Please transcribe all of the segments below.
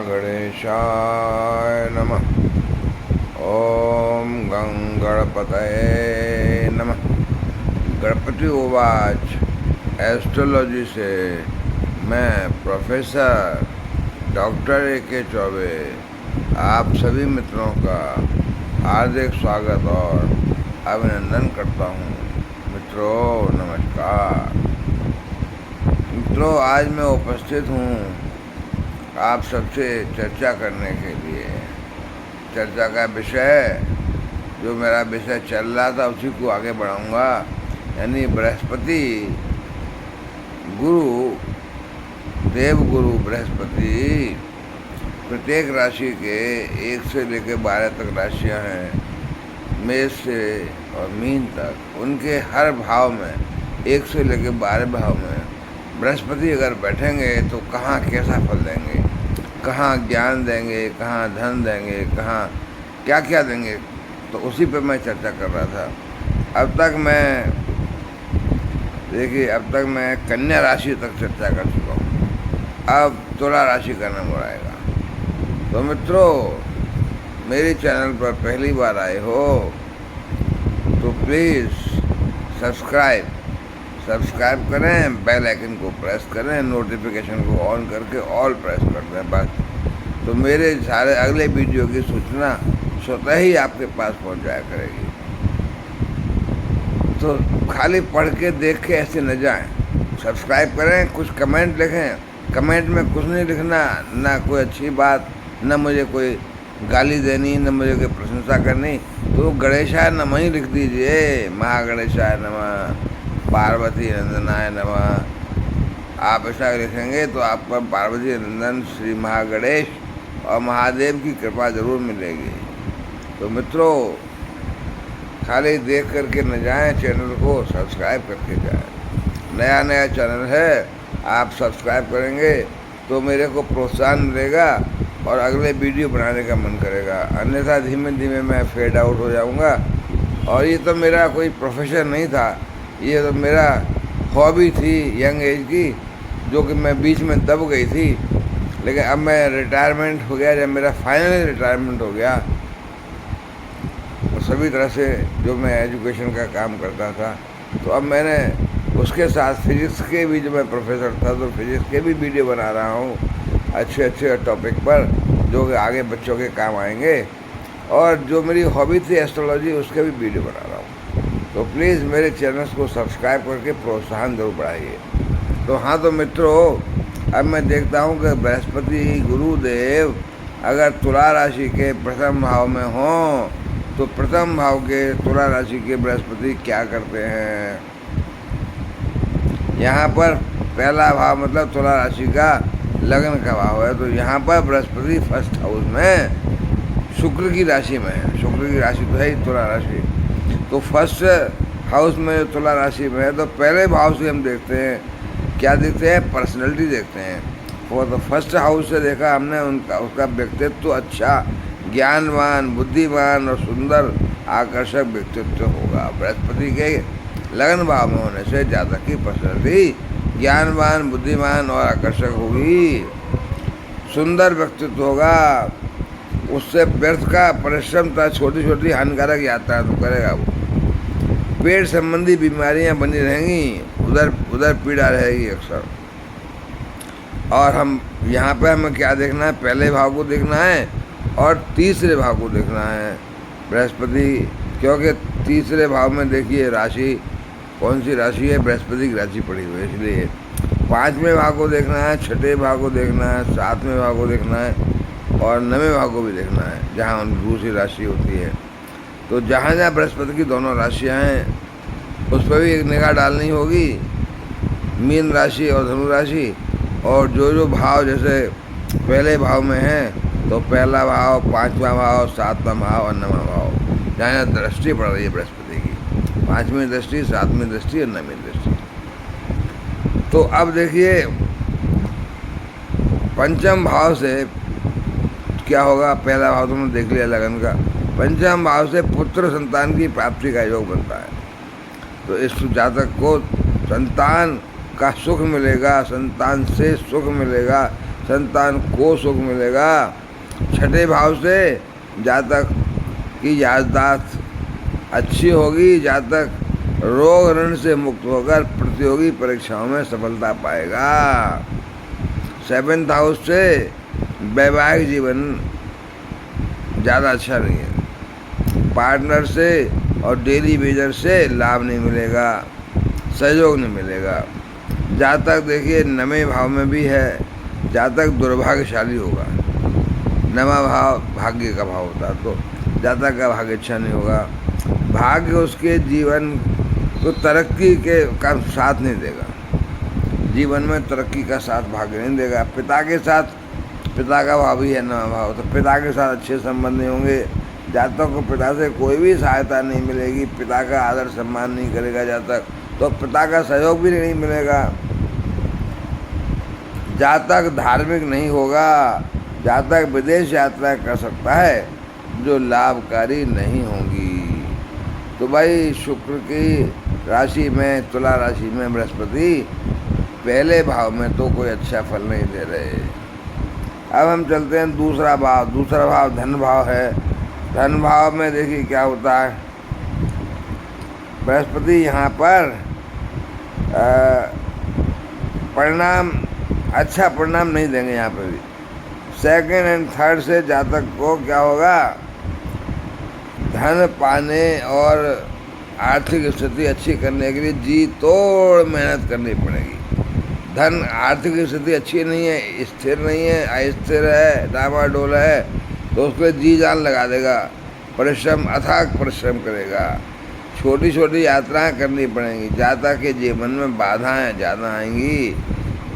महागणेशाय नमः। ओम गं गणपतये नमः। गणपति उवाच। एस्ट्रोलॉजी से मैं प्रोफेसर डॉक्टर A.K. चौबे आप सभी मित्रों का हार्दिक स्वागत और अभिनंदन करता हूँ। मित्रों नमस्कार। मित्रों, आज मैं उपस्थित हूँ आप सबसे चर्चा करने के लिए। चर्चा का विषय, जो मेरा विषय चल रहा था उसी को आगे बढ़ाऊँगा, यानी बृहस्पति गुरु, देवगुरु बृहस्पति प्रत्येक राशि के 1 से लेकर 12 तक राशियां हैं, मेष से और मीन तक। उनके हर भाव में 1 से लेकर 12 भाव में बृहस्पति अगर बैठेंगे तो कहाँ कैसा फल देंगे, कहाँ ज्ञान देंगे, कहाँ धन देंगे, कहाँ क्या क्या देंगे, तो उसी पर मैं चर्चा कर रहा था। अब तक मैं कन्या राशि तक चर्चा कर चुका हूँ। अब तुला राशि का नंबर आएगा। तो मित्रों, मेरे चैनल पर पहली बार आए हो तो प्लीज़ सब्सक्राइब करें, बेल आइकन को प्रेस करें, नोटिफिकेशन को ऑन करके ऑल प्रेस कर दें बस। तो मेरे सारे अगले वीडियो की सूचना स्वतः ही आपके पास पहुंच जाया करेगी। तो खाली पढ़ के देख के ऐसे न जाएं। सब्सक्राइब करें, कुछ कमेंट लिखें। कमेंट में कुछ नहीं लिखना, ना कोई अच्छी बात, न मुझे कोई गाली देनी, न मुझे कोई प्रशंसा करनी। तो गणेशाय नमः ही लिख दीजिए। महागणेशाय नमः, पार्वती नंदनाय नमः। आप ऐसा लिखेंगे तो आपको पार्वती नंदन श्री महागणेश और महादेव की कृपा जरूर मिलेगी। तो मित्रों, खाली देख करके न जाएं, चैनल को सब्सक्राइब करके जाएं। नया चैनल है, आप सब्सक्राइब करेंगे तो मेरे को प्रोत्साहन मिलेगा और अगले वीडियो बनाने का मन करेगा। अन्यथा धीमे धीमे मैं फेड आउट हो जाऊंगा। और ये तो मेरा कोई प्रोफेशन नहीं था, ये तो मेरा हॉबी थी यंग एज की, जो कि मैं बीच में दब गई थी। लेकिन अब मैं रिटायरमेंट हो गया, जब मेरा फाइनली रिटायरमेंट हो गया, और सभी तरह से जो मैं एजुकेशन का काम करता था, तो अब मैंने उसके साथ फिजिक्स के भी, जो मैं प्रोफेसर था तो फिजिक्स के भी वीडियो बना रहा हूँ अच्छे टॉपिक पर, जो कि आगे बच्चों के काम आएंगे। और जो मेरी हॉबी थी एस्ट्रोलॉजी, उसके भी वीडियो बना रहा हूँ। तो प्लीज़ मेरे चैनल्स को सब्सक्राइब करके प्रोत्साहन जरूर बढ़ाइए। तो हाँ, तो मित्रों, अब मैं देखता हूँ कि बृहस्पति गुरुदेव अगर तुला राशि के प्रथम भाव में हों तो प्रथम भाव के तुला राशि के बृहस्पति क्या करते हैं। यहाँ पर पहला भाव मतलब तुला राशि का लग्न का भाव है। तो यहाँ पर बृहस्पति फर्स्ट हाउस में शुक्र की राशि में है। शुक्र की राशि तो है ही तुला राशि। तो फर्स्ट हाउस में तुला राशि में है, तो पहले भाव से हम देखते हैं, क्या देखते हैं, पर्सनैलिटी देखते हैं। और तो फर्स्ट हाउस से देखा हमने उसका व्यक्तित्व तो अच्छा, ज्ञानवान, बुद्धिमान और सुंदर आकर्षक व्यक्तित्व होगा। बृहस्पति के लग्न भाव में होने से जातक की पर्सनैलिटी ज्ञानवान, बुद्धिमान और आकर्षक होगी, सुंदर व्यक्तित्व होगा। उससे व्यर्थ का परिश्रम था, छोटी छोटी हानिकारक यात्रा तो करेगा वो। पेट संबंधी बीमारियां बनी रहेंगी, उधर पीड़ा रहेगी अक्सर। और हम यहाँ पे हमें क्या देखना है, पहले भाव को देखना है और तीसरे भाव को देखना है बृहस्पति, क्योंकि तीसरे भाव में देखिए राशि कौन सी राशि है, बृहस्पति की राशि पड़ी हुई है। इसलिए 5वें भाव को देखना है, 6ठे भाव को देखना है, 7वें भाव को देखना है और 9वें भाव को भी देखना है, जहाँ दूसरी राशि होती है। तो जहाँ जहाँ बृहस्पति की दोनों राशियाँ हैं उस पर भी एक निगाह डालनी होगी, मीन राशि और धनु राशि। और जो भाव जैसे पहले भाव में है, तो पहला भाव, 5वां भाव, 7वां भाव और 9वां भाव, जहाँ दृष्टि पड़ रही है बृहस्पति की, 5वीं दृष्टि, 7वीं दृष्टि और 9वीं दृष्टि। तो अब देखिए पंचम भाव से क्या होगा। पहला भाव तुमने देख लिया लगन का। पंचम भाव से पुत्र संतान की प्राप्ति का योग बनता है। तो इस जातक को संतान का सुख मिलेगा, संतान से सुख मिलेगा, संतान को सुख मिलेगा। छठे भाव से जातक की याददाश्त अच्छी होगी। जातक रोग ऋण से मुक्त होकर प्रतियोगी परीक्षाओं में सफलता पाएगा। 7th हाउस से वैवाहिक जीवन ज़्यादा अच्छा नहीं है। पार्टनर से और डेली वेजर से लाभ नहीं मिलेगा, सहयोग नहीं मिलेगा। जातक देखिए नवे भाव में भी है, जातक दुर्भाग्यशाली होगा। नवा भाव भाग्य का भाव होता है, तो जातक का भाग्य अच्छा नहीं होगा। भाग्य उसके जीवन को तरक्की का साथ नहीं देगा, जीवन में तरक्की का साथ भाग्य नहीं देगा। पिता के साथ, पिता का भाव भी है नवा भाव, तो पिता के साथ अच्छे संबंध नहीं होंगे। जातक को पिता से कोई भी सहायता नहीं मिलेगी, पिता का आदर सम्मान नहीं करेगा जातक, तो पिता का सहयोग भी नहीं मिलेगा। जातक धार्मिक नहीं होगा। जातक विदेश यात्रा कर सकता है जो लाभकारी नहीं होंगी। तो भाई शुक्र की राशि में, तुला राशि में बृहस्पति पहले भाव में तो कोई अच्छा फल नहीं दे रहे। अब हम चलते हैं दूसरा भाव। दूसरा भाव धन भाव है। धन भाव में देखिए क्या होता है। बृहस्पति यहाँ पर परिणाम, अच्छा परिणाम नहीं देंगे यहाँ पर भी। 2nd एंड 3rd से जातक को क्या होगा, धन पाने और आर्थिक स्थिति अच्छी करने के लिए जी तोड़ मेहनत करनी पड़ेगी। धन आर्थिक स्थिति अच्छी नहीं है, स्थिर नहीं है, अस्थिर है, डामाडोल है, तो उसको जी जान लगा देगा, परिश्रम, अथाक परिश्रम करेगा। छोटी छोटी यात्राएं करनी पड़ेंगी। जातक के जीवन में बाधाएं ज़्यादा आएंगी,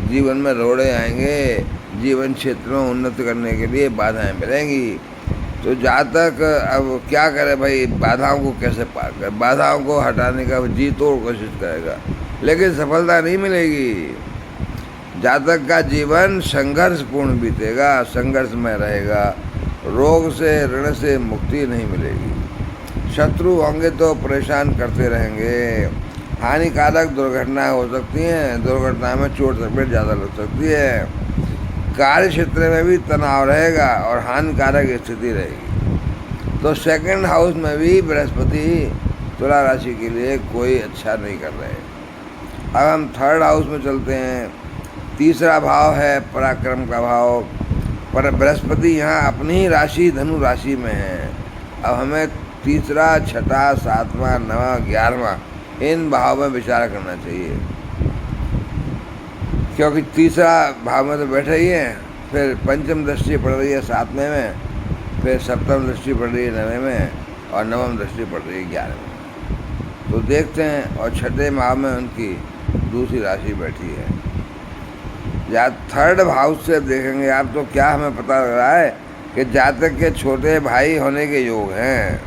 जीवन में रोड़े आएंगे, जीवन क्षेत्र में उन्नति करने के लिए बाधाएं मिलेंगी। तो जातक अब क्या करे भाई, बाधाओं को कैसे पार करे, बाधाओं को हटाने का जी तोड़ कोशिश करेगा, लेकिन सफलता नहीं मिलेगी। जातक का जीवन संघर्षपूर्ण बीतेगा, संघर्ष में रहेगा, रोग से ऋण से मुक्ति नहीं मिलेगी। शत्रु होंगे तो परेशान करते रहेंगे। हानिकारक दुर्घटनाएं हो सकती हैं, दुर्घटना में चोट चपेट ज़्यादा लग सकती है। कार्य क्षेत्र में भी तनाव रहेगा और हानिकारक स्थिति रहेगी। तो 2nd हाउस में भी बृहस्पति तुला राशि के लिए कोई अच्छा नहीं कर रहे। अब हम 3rd हाउस में चलते हैं। तीसरा भाव है पराक्रम का भाव। पर बृहस्पति यहाँ अपनी ही राशि धनु राशि में है। अब हमें तीसरा, छठा, 7वां, 9वां, 11वां इन भाव में विचार करना चाहिए, क्योंकि तीसरा भाव में तो बैठे ही हैं, फिर पंचम दृष्टि पड़ रही है 7वें में, फिर सप्तम दृष्टि पड़ रही है 9वें में, और नवम दृष्टि पड़ रही है 11वें में। तो देखते हैं, और छठे भाव में उनकी दूसरी राशि बैठी है। या 3rd भाव से देखेंगे आप तो क्या हमें पता लग रहा है कि जातक के छोटे भाई होने के योग हैं।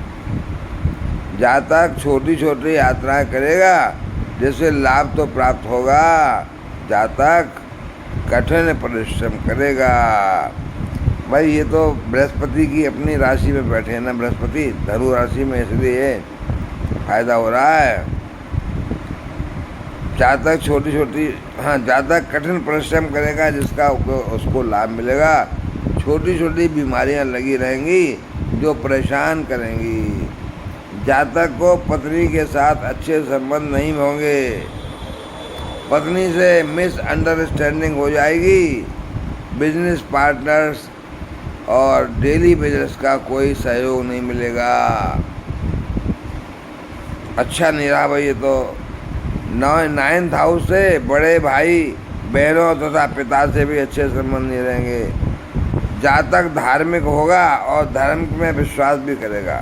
जातक छोटी छोटी यात्राएं करेगा जिससे लाभ तो प्राप्त होगा। जातक कठिन परिश्रम करेगा। भाई ये तो बृहस्पति की अपनी राशि में बैठे हैं ना, बृहस्पति धनु राशि में, इसलिए फायदा हो रहा है। जातक छोटी छोटी, हाँ, जातक कठिन परिश्रम करेगा जिसका उसको लाभ मिलेगा। छोटी छोटी बीमारियां लगी रहेंगी जो परेशान करेंगी। जातक को पत्नी के साथ अच्छे संबंध नहीं होंगे, पत्नी से मिसअंडरस्टैंडिंग हो जाएगी। बिजनेस पार्टनर्स और डेली बिजनेस का कोई सहयोग नहीं मिलेगा। अच्छा नहीं रहा भाई ये तो। 9th हाउस से बड़े भाई बहनों तथा पिता से भी अच्छे संबंध नहीं रहेंगे। जातक धार्मिक होगा और धर्म में विश्वास भी करेगा।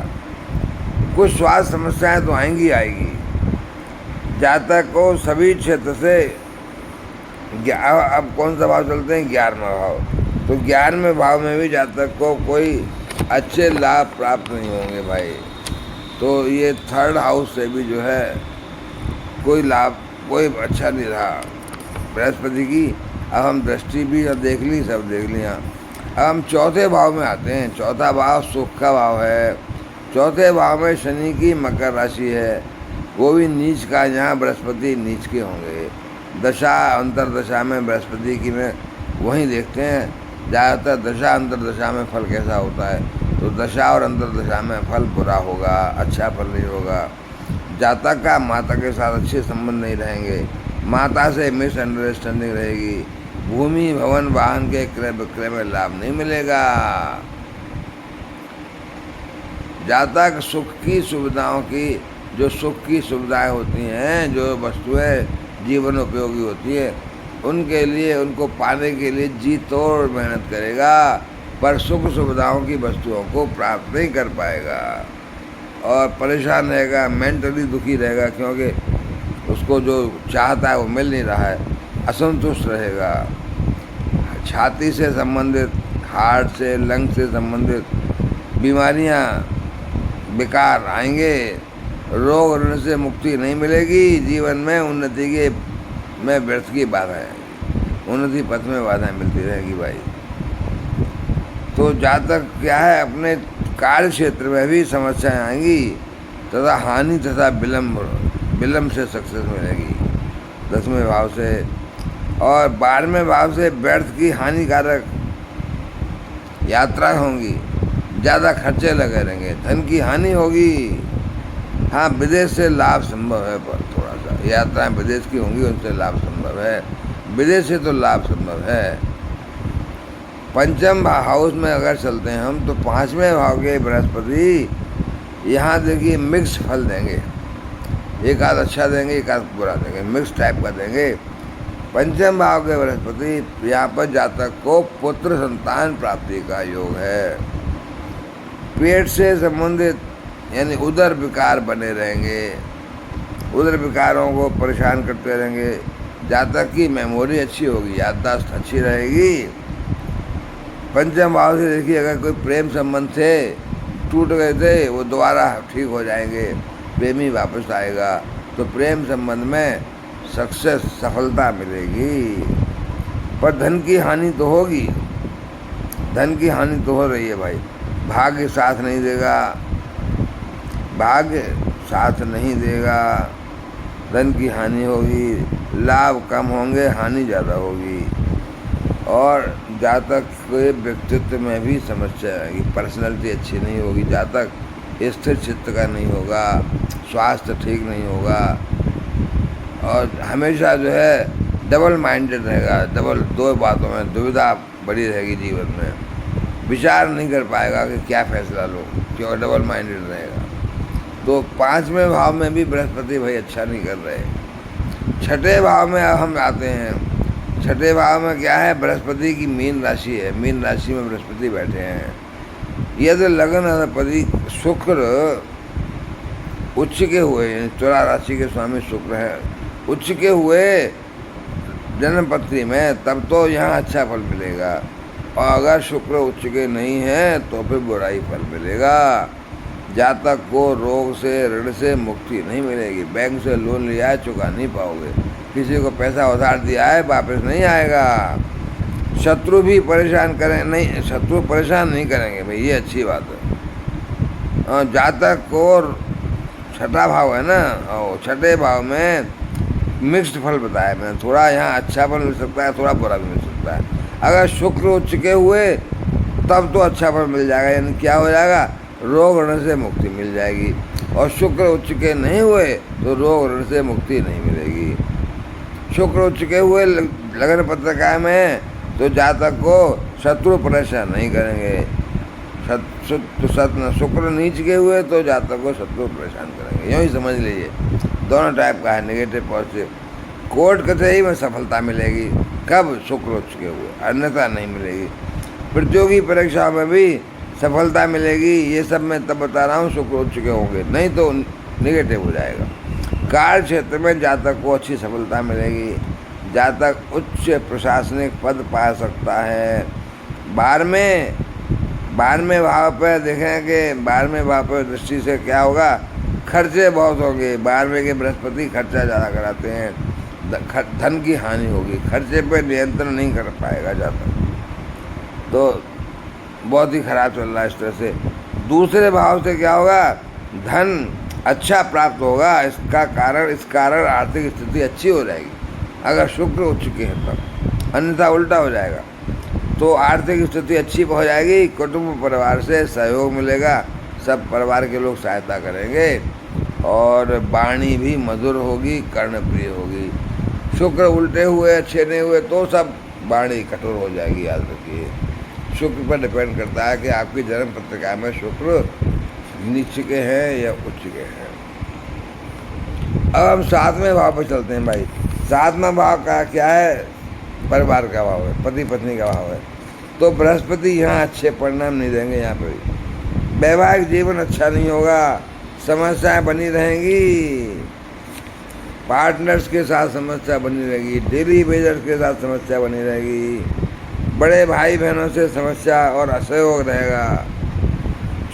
कुछ स्वास्थ्य समस्याएं तो आएंगी। जातक को सभी क्षेत्र से, अब कौन सा भाव चलते हैं, 11वां भाव, तो 11वें भाव में भी जातक को कोई अच्छे लाभ प्राप्त नहीं होंगे भाई। तो ये 3rd हाउस से भी जो है कोई लाभ, कोई अच्छा नहीं रहा बृहस्पति की। अब हम दृष्टि भी देख ली, सब देख लिया। अब हम 4थे भाव में आते हैं। 4था भाव सुख का भाव है। 4थे भाव में शनि की मकर राशि है, वो भी नीच का। यहाँ बृहस्पति नीच के होंगे। दशा अंतरदशा में बृहस्पति की में वहीं देखते हैं ज़्यादातर दशा अंतर्दशा में फल कैसा होता है। तो दशा और अंतर्दशा में फल बुरा होगा, अच्छा फल नहीं होगा। जातक का माता के साथ अच्छे संबंध नहीं रहेंगे, माता से मिसअंडरस्टैंडिंग रहेगी, भूमि भवन वाहन के क्रय विक्रय में लाभ नहीं मिलेगा। जातक सुख की सुविधाओं की, जो सुख की सुविधाएं होती हैं, जो वस्तुएं जीवन उपयोगी होती है, उनके लिए, उनको पाने के लिए जी तोड़ मेहनत करेगा, पर सुख सुविधाओं की वस्तुओं को प्राप्त नहीं कर पाएगा और परेशान रहेगा, मेंटली दुखी रहेगा, क्योंकि उसको जो चाहता है वो मिल नहीं रहा है, असंतुष्ट रहेगा। छाती से संबंधित, हार्ट से, लंग से संबंधित बीमारियां, विकार आएंगे, रोग ऋण से मुक्ति नहीं मिलेगी, जीवन में उन्नति के में व्यर्थ की बाधाएं, उन्नति पथ में बाधाएं मिलती रहेगी भाई। तो जातक क्या है, अपने कार्य क्षेत्र में भी समस्याएं आएंगी तथा हानि तथा विलम्ब से सक्सेस मिलेगी 10वें भाव से। और 12वें भाव से व्यर्थ की हानिकारक यात्रा होंगी, ज़्यादा खर्चे लगे रहेंगे, धन की हानि होगी। हाँ, विदेश से लाभ संभव है, पर थोड़ा सा यात्राएं विदेश की होंगी, उनसे लाभ संभव है, विदेश से तो लाभ संभव है। पंचम हाउस में अगर चलते हैं हम, तो 5वें भाव के बृहस्पति यहाँ देखिए मिक्स फल देंगे, एक आध अच्छा देंगे, एक आध बुरा देंगे, मिक्स टाइप का देंगे। पंचम भाव के बृहस्पति यहाँ पर जातक को पुत्र संतान प्राप्ति का योग है। पेट से संबंधित यानी उदर विकार बने रहेंगे, उदर विकारों को परेशान करते रहेंगे। जातक की मेमोरी अच्छी होगी, याददाश्त अच्छी रहेगी। पंचम भाव से देखिए, अगर कोई प्रेम संबंध थे, टूट गए थे, वो दोबारा ठीक हो जाएंगे, प्रेमी वापस आएगा, तो प्रेम संबंध में सक्सेस, सफलता मिलेगी। पर धन की हानि तो होगी, धन की हानि तो हो रही है भाई। भाग्य साथ नहीं देगा, भाग्य साथ नहीं देगा, धन की हानि होगी, लाभ कम होंगे, हानि ज़्यादा होगी। और जातक के व्यक्तित्व में भी समस्या आएगी, पर्सनैलिटी अच्छी नहीं होगी, जातक स्थिर चित्त का नहीं होगा, स्वास्थ्य ठीक नहीं होगा, और हमेशा जो है डबल माइंडेड रहेगा, दो बातों में दुविधा बड़ी रहेगी जीवन में, विचार नहीं कर पाएगा कि क्या फैसला लो, क्योंकि डबल माइंडेड रहेगा। तो 5वें भाव में भी बृहस्पति भाई अच्छा नहीं कर रहे। छठे भाव में अब हम आते हैं। छठे भाव में क्या है, बृहस्पति की मीन राशि है, मीन राशि में बृहस्पति बैठे हैं। यदि लगन अधिपति शुक्र उच्च के हुए, तुला राशि के स्वामी शुक्र है, उच्च के हुए जन्मपत्री में, तब तो यहाँ अच्छा फल मिलेगा। और अगर शुक्र उच्च के नहीं है तो फिर बुरा ही फल मिलेगा। जातक को रोग से, ऋण से मुक्ति नहीं मिलेगी, बैंक से लोन लिया है चुका नहीं पाओगे, किसी को पैसा उधार दिया है वापस नहीं आएगा, शत्रु भी परेशान करें नहीं, शत्रु परेशान नहीं करेंगे भाई, ये अच्छी बात है। जातक को छठा भाव है ना, और छठे भाव में मिक्स्ड फल बताया मैंने, थोड़ा यहाँ अच्छा फल मिल सकता है, थोड़ा बुरा भी मिल सकता है। अगर शुक्र उच्च के हुए तब तो अच्छा फल मिल जाएगा, यानी क्या हो जाएगा, रोग ऋण से मुक्ति मिल जाएगी। और शुक्र उच्च के नहीं हुए तो रोग ऋण से मुक्ति नहीं मिलेगी। शुक्र उच्च के हुए लगन पत्रिका में तो जातक को शत्रु परेशान नहीं करेंगे, शुक्र नीच के हुए तो जातक को शत्रु परेशान करेंगे। यूँ ही समझ लीजिए, दोनों टाइप का है, नेगेटिव पॉजिटिव। कोर्ट कचहरी में सफलता मिलेगी कब, शुक्र उच्च के हुए, अन्यथा नहीं मिलेगी। प्रतियोगी परीक्षा में भी सफलता मिलेगी, ये सब मैं तब बता रहा हूँ शुक्र उच्च के होंगे, नहीं तो नेगेटिव हो जाएगा। कार्य क्षेत्र में जातक को अच्छी सफलता मिलेगी, जातक उच्च प्रशासनिक पद पा सकता है। 12वें भाव पर देखें कि 12वें भाव पर दृष्टि से क्या होगा, खर्चे बहुत होंगे। 12वें के बृहस्पति खर्चा ज़्यादा कराते हैं, धन की हानि होगी, खर्चे पे नियंत्रण नहीं कर पाएगा जातक, तो बहुत ही खराब चल रहा है इस तरह से। दूसरे भाव से क्या होगा, धन अच्छा प्राप्त होगा, इस कारण आर्थिक स्थिति अच्छी हो जाएगी अगर शुक्र उच्च के हैं तब। अन्यथा उल्टा हो जाएगा। तो आर्थिक स्थिति अच्छी हो जाएगी, कुटुंब परिवार से सहयोग मिलेगा, सब परिवार के लोग सहायता करेंगे और वाणी भी मधुर होगी, कर्णप्रिय होगी। शुक्र उल्टे हुए, अच्छे नहीं हुए तो सब वाणी कठोर हो जाएगी, याद रखिए। शुक्र पर डिपेंड करता है कि आपकी जन्म पत्रिका में शुक्र नीच के हैं या उच्च के हैं। अब हम 7वें भाव पर चलते हैं भाई। 7वां भाव का क्या है? परिवार का भाव है, पति पत्नी का भाव है। तो बृहस्पति यहाँ अच्छे परिणाम नहीं देंगे। यहाँ पर वैवाहिक जीवन अच्छा नहीं होगा, समस्याएं बनी रहेंगी, पार्टनर्स के साथ समस्या बनी रहेगी, डेली वेजर्स के साथ समस्या बनी रहेगी, बड़े भाई बहनों से समस्या और असहयोग रहेगा,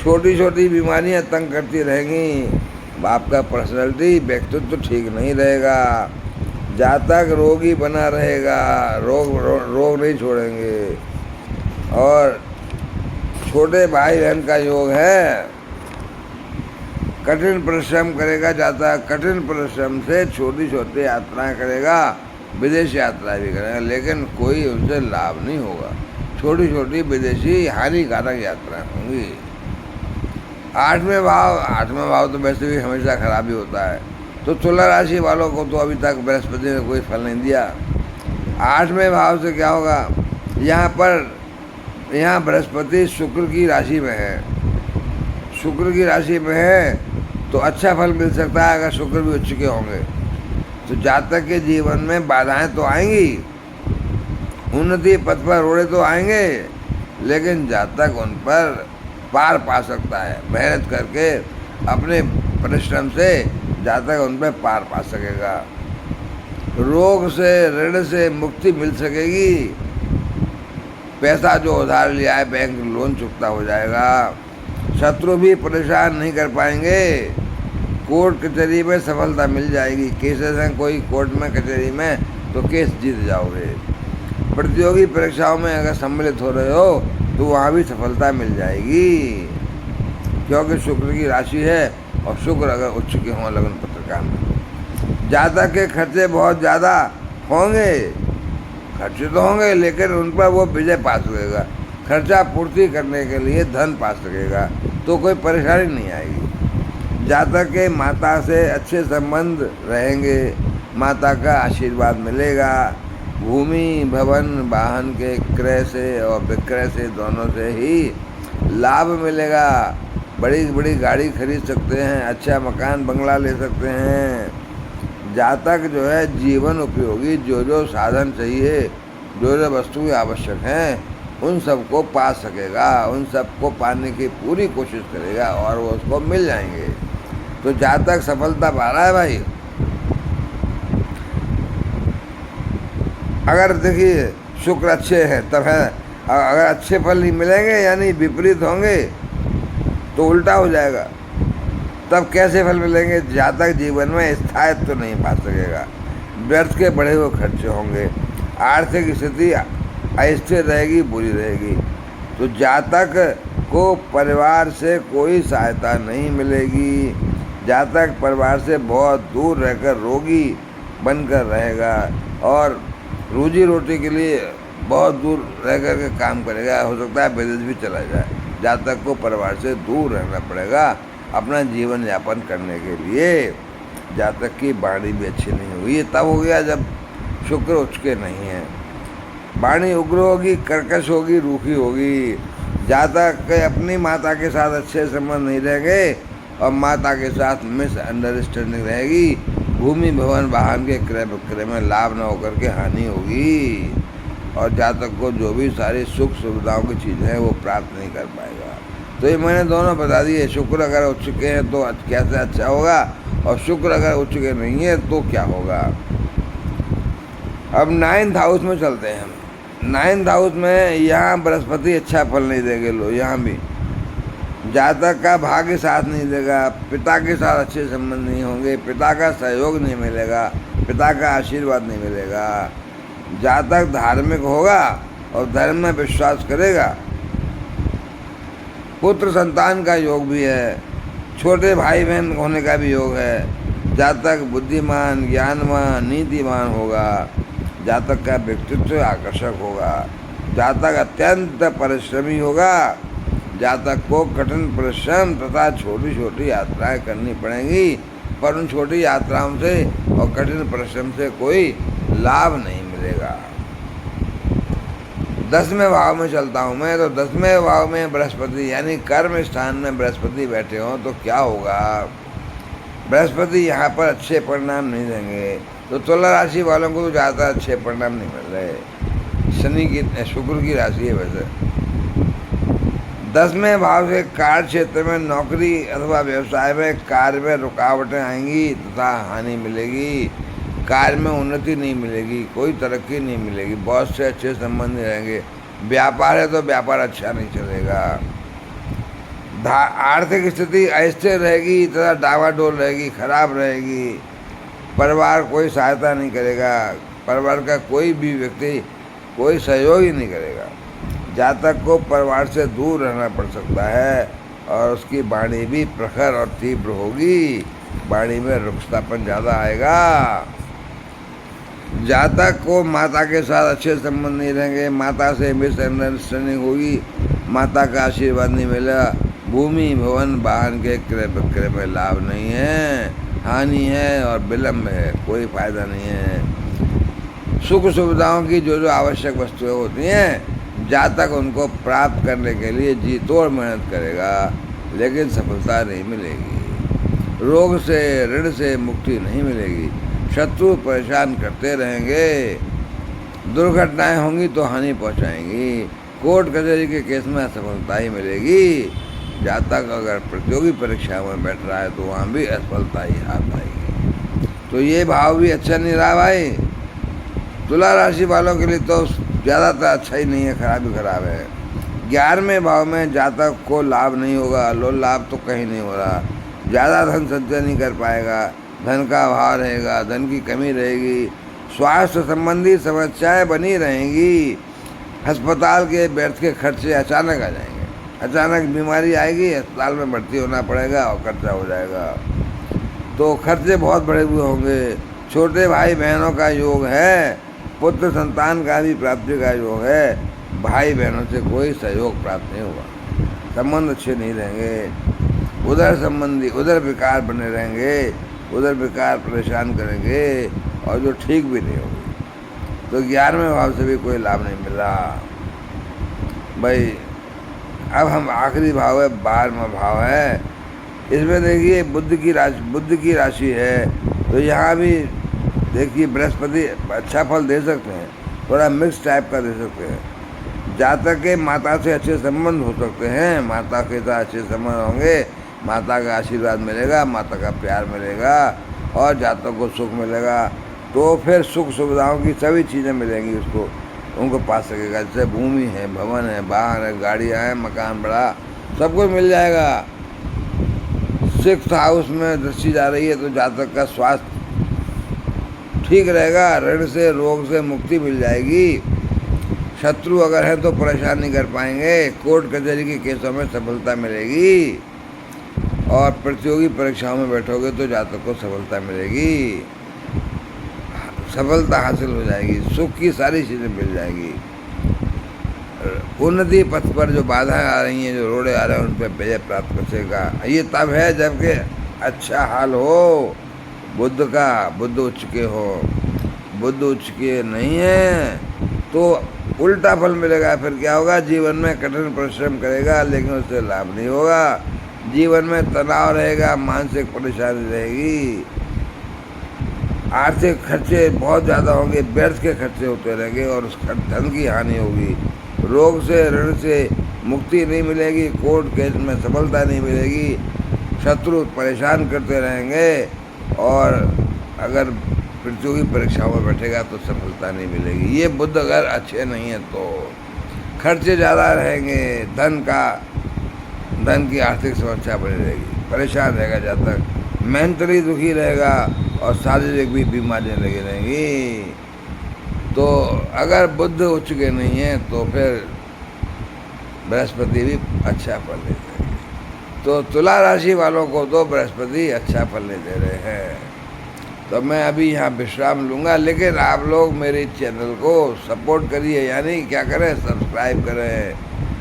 छोटी छोटी बीमारियां तंग करती रहेंगी, आपका पर्सनैलिटी व्यक्तित्व ठीक नहीं रहेगा, जातक रोगी बना रहेगा, रोग नहीं छोड़ेंगे। और छोटे भाई बहन का योग है, कठिन परिश्रम करेगा, जातक कठिन परिश्रम से छोटी छोटी यात्राएं करेगा, विदेश यात्रा भी करेगा, लेकिन कोई उनसे लाभ नहीं होगा। छोटी छोटी विदेशी हानिकारक यात्राएं होंगी। 8वें भाव तो वैसे भी हमेशा खराब ही होता है। तो तुला राशि वालों को तो अभी तक बृहस्पति ने कोई फल नहीं दिया। 8वें भाव से क्या होगा? यहाँ बृहस्पति शुक्र की राशि में है। शुक्र की राशि में है तो अच्छा फल मिल सकता है अगर शुक्र भी उच्च के होंगे। तो जातक के जीवन में बाधाएं तो आएंगी, उन्नति पथ पर रोड़े तो आएंगे, लेकिन जातक उन पर पार पा सकता है। मेहनत करके अपने परिश्रम से जातक उन पर पार पा सकेगा। रोग से, ऋण से मुक्ति मिल सकेगी। पैसा जो उधार लिया है बैंक लोन चुकता हो जाएगा। शत्रु भी परेशान नहीं कर पाएंगे। कोर्ट कचहरी में सफलता मिल जाएगी। केसेस हैं कोई कोर्ट में कचहरी में तो केस जीत जाओगे। प्रतियोगी परीक्षाओं में अगर सम्मिलित हो रहे हो तो वहाँ भी सफलता मिल जाएगी, क्योंकि शुक्र की राशि है और शुक्र अगर उच्च के हों लगन पत्रिका में। जातक के खर्चे बहुत ज़्यादा होंगे, खर्चे तो होंगे, लेकिन उन पर वो विजय पा सकेगा। खर्चा पूर्ति करने के लिए धन पा सकेगा, तो कोई परेशानी नहीं आएगी। जातक के माता से अच्छे संबंध रहेंगे, माता का आशीर्वाद मिलेगा। भूमि, भवन, वाहन के क्रय से और विक्रय से दोनों से ही लाभ मिलेगा। बड़ी बड़ी गाड़ी खरीद सकते हैं, अच्छा मकान बंगला ले सकते हैं। जातक जो है जीवन उपयोगी जो साधन चाहिए, जो वस्तुएं आवश्यक हैं, उन सबको पा सकेगा। उन सबको पाने की पूरी कोशिश करेगा और वो उसको मिल जाएंगे। तो जातक सफलता पा रहा है भाई। अगर देखिए शुक्र अच्छे हैं तब है, अगर अच्छे फल नहीं मिलेंगे यानी विपरीत होंगे तो उल्टा हो जाएगा। तब कैसे फल मिलेंगे? जातक जीवन में स्थायित्व तो नहीं पा सकेगा, व्यर्थ के बढ़े हुए खर्चे होंगे, आर्थिक स्थिति अस्थिर रहेगी, बुरी रहेगी। तो जातक को परिवार से कोई सहायता नहीं मिलेगी। जातक परिवार से बहुत दूर रहकर रोगी बनकर रहेगा और रोजी रोटी के लिए बहुत दूर रह कर के काम करेगा। हो सकता है विदेश भी चला जाए। जातक को परिवार से दूर रहना पड़ेगा अपना जीवन यापन करने के लिए। जातक की वाणी भी अच्छी नहीं हुई। ये तब हो गया जब शुक्र उच्च के नहीं है। वाणी उग्र होगी, कर्कश होगी, रूखी होगी। जातक के अपनी माता के साथ अच्छे संबंध नहीं रहेंगे और माता के साथ मिसअंडरस्टैंडिंग रहेगी। भूमि, भवन, वाहन के क्रय विक्रय में लाभ न होकर के हानि होगी और जातक को जो भी सारी सुख सुविधाओं की चीज़ें हैं वो प्राप्त नहीं कर पाएगा। तो ये मैंने दोनों बता दिए। शुक्र अगर उच्च के हैं तो कैसे अच्छा होगा और शुक्र अगर उच्च के नहीं है तो क्या होगा। अब 9th हाउस में चलते हैं हम। 9th हाउस में यहाँ बृहस्पति अच्छा फल नहीं देंगे। लो यहाँ भी जातक का भाग्य साथ नहीं देगा। पिता के साथ अच्छे संबंध नहीं होंगे, पिता का सहयोग नहीं मिलेगा, पिता का आशीर्वाद नहीं मिलेगा। जातक धार्मिक होगा और धर्म में विश्वास करेगा। पुत्र संतान का योग भी है, छोटे भाई बहन होने का भी योग है। जातक बुद्धिमान, ज्ञानवान, नीतिवान होगा। जातक का व्यक्तित्व आकर्षक होगा। जातक अत्यंत परिश्रमी होगा। जातक को कठिन परिश्रम तथा छोटी छोटी यात्राएं करनी पड़ेंगी, पर उन छोटी यात्राओं से और कठिन परिश्रम से कोई लाभ नहीं मिलेगा। 10वें भाव में चलता हूँ मैं, तो 10वें भाव में बृहस्पति यानी कर्म स्थान में बृहस्पति बैठे हों तो क्या होगा? बृहस्पति यहाँ पर अच्छे परिणाम नहीं देंगे। तो तुला राशि वालों को तो ज़्यादा अच्छे परिणाम नहीं मिल रहे। शनि की, शुक्र की राशि है वैसे। 10वें भाव से कार्य क्षेत्र में, नौकरी अथवा व्यवसाय में कार्य में रुकावटें आएंगी तथा हानि मिलेगी। कार्य में उन्नति नहीं मिलेगी, कोई तरक्की नहीं मिलेगी, बॉस से अच्छे संबंध नहीं रहेंगे। व्यापार है तो व्यापार अच्छा नहीं चलेगा। आर्थिक स्थिति अस्थिर रहेगी तथा डावाडोल रहेगी, खराब रहेगी। परिवार कोई सहायता नहीं करेगा, परिवार का कोई भी व्यक्ति कोई सहयोग ही नहीं करेगा। जातक को परिवार से दूर रहना पड़ सकता है और उसकी वाणी भी प्रखर और तीव्र होगी। वाणी में रुक्षतापन ज़्यादा आएगा। जातक को माता के साथ अच्छे संबंध नहीं रहेंगे, माता से मिसअंडरस्टैंडिंग होगी, माता का आशीर्वाद नहीं मिलेगा। भूमि भवन वाहन के क्रय विक्रय में लाभ नहीं है, हानि है और विलम्ब है, कोई फायदा नहीं है। सुख सुविधाओं की जो जो आवश्यक वस्तुएं होती हैं, जातक उनको प्राप्त करने के लिए जी तोड़ मेहनत करेगा, लेकिन सफलता नहीं मिलेगी। रोग से ऋण से मुक्ति नहीं मिलेगी। शत्रु परेशान करते रहेंगे। दुर्घटनाएं होंगी तो हानि पहुंचाएंगी। कोर्ट कचहरी के केस में असफलता ही मिलेगी। जातक अगर प्रतियोगी परीक्षा में बैठ रहा है तो वहाँ भी असफलता ही हाथ आएगी। तो ये भाव भी अच्छा नहीं रहा भाई। तुला राशि वालों के लिए तो ज़्यादातर अच्छा ही नहीं है, खराब ही खराब है। 11वें भाव में जातक को लाभ नहीं होगा। लो लाभ तो कहीं नहीं हो रहा। ज़्यादा धन संचय नहीं कर पाएगा, धन का अभाव रहेगा, धन की कमी रहेगी। स्वास्थ्य संबंधी समस्याएं बनी रहेंगी। अस्पताल के व्यर्थ के खर्चे अचानक आ जाएंगे। अचानक बीमारी आएगी, अस्पताल में भर्ती होना पड़ेगा और खर्चा हो जाएगा, तो खर्चे बहुत बड़े हुए होंगे। छोटे भाई बहनों का योग है। पुत्र संतान का भी प्राप्ति का योग है। भाई बहनों से कोई सहयोग प्राप्त नहीं होगा। संबंध अच्छे नहीं रहेंगे। उधर संबंधी उधर विकार बने रहेंगे, उधर विकार परेशान करेंगे और जो ठीक भी नहीं होगी। तो 11वें भाव से भी कोई लाभ नहीं मिला भाई। अब हम आखिरी भाव है, 12वां भाव है। इसमें देखिए बुध की राशि है। तो यहाँ भी देखिए बृहस्पति अच्छा फल दे सकते हैं, थोड़ा मिक्स टाइप का दे सकते हैं। जातक के माता से अच्छे संबंध हो सकते हैं, माता के साथ अच्छे संबंध होंगे, माता का आशीर्वाद मिलेगा, माता का प्यार मिलेगा और जातक को सुख मिलेगा। तो फिर सुख सुविधाओं की सभी चीज़ें मिलेंगी उसको, उनको पा सकेगा। जैसे भूमि है, भवन है, वाहन है, गाड़ियाँ हैं, मकान बड़ा, सब कुछ मिल जाएगा। 6th हाउस में दृष्टि जा रही है तो जातक का स्वास्थ्य ठीक रहेगा। ऋण से रोग से मुक्ति मिल जाएगी। शत्रु अगर है तो परेशान नहीं कर पाएंगे। कोर्ट कचहरी के केसों में सफलता मिलेगी और प्रतियोगी परीक्षाओं में बैठोगे तो जातक को सफलता मिलेगी, सफलता हासिल हो जाएगी। सुख की सारी चीज़ें मिल जाएगी। उन्नति पथ पर जो बाधाएं आ रही हैं, जो रोड़े आ रहे हैं, उन पर विजय प्राप्त कर सकेगा। ये तब है जबकि अच्छा हाल हो बुध का, बुध उच्च के हो। बुध उच्च के नहीं है तो उल्टा फल मिलेगा। फिर क्या होगा? जीवन में कठिन परिश्रम करेगा लेकिन उससे लाभ नहीं होगा। जीवन में तनाव रहेगा, मानसिक परेशानी रहेगी, आर्थिक खर्चे बहुत ज़्यादा होंगे, व्यर्थ के खर्चे होते रहेंगे और उस धन की हानि होगी। रोग से ऋण से मुक्ति नहीं मिलेगी, कोर्ट केस में सफलता नहीं मिलेगी, शत्रु परेशान करते रहेंगे और अगर प्रतियोगी परीक्षाओं में बैठेगा तो सफलता नहीं मिलेगी। ये बुध अगर अच्छे नहीं है तो खर्चे ज़्यादा रहेंगे, धन की आर्थिक समस्या बनी रहेगी, परेशान रहेगा जातक, मेंटली दुखी रहेगा और शारीरिक भी बीमारियाँ लगी रहेंगी। तो अगर बुध उच्च के नहीं है तो फिर बृहस्पति भी अच्छा फल नहीं देंगे। तो तुला राशि वालों को तो बृहस्पति अच्छा फल नहीं दे रहे हैं। तो मैं अभी यहाँ विश्राम लूँगा, लेकिन आप लोग मेरे चैनल को सपोर्ट करिए, यानी क्या करें, सब्सक्राइब करें,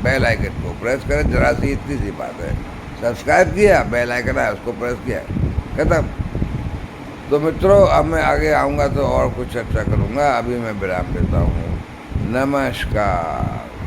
बेल आइकन को प्रेस करें। जरा सी इतनी सी बात है, सब्सक्राइब किया, बेल आइकन है उसको प्रेस किया, खत्म। तो मित्रों, अब मैं आगे आऊँगा तो और कुछ चर्चा करूँगा, अभी मैं विराम देता हूँ। नमस्कार।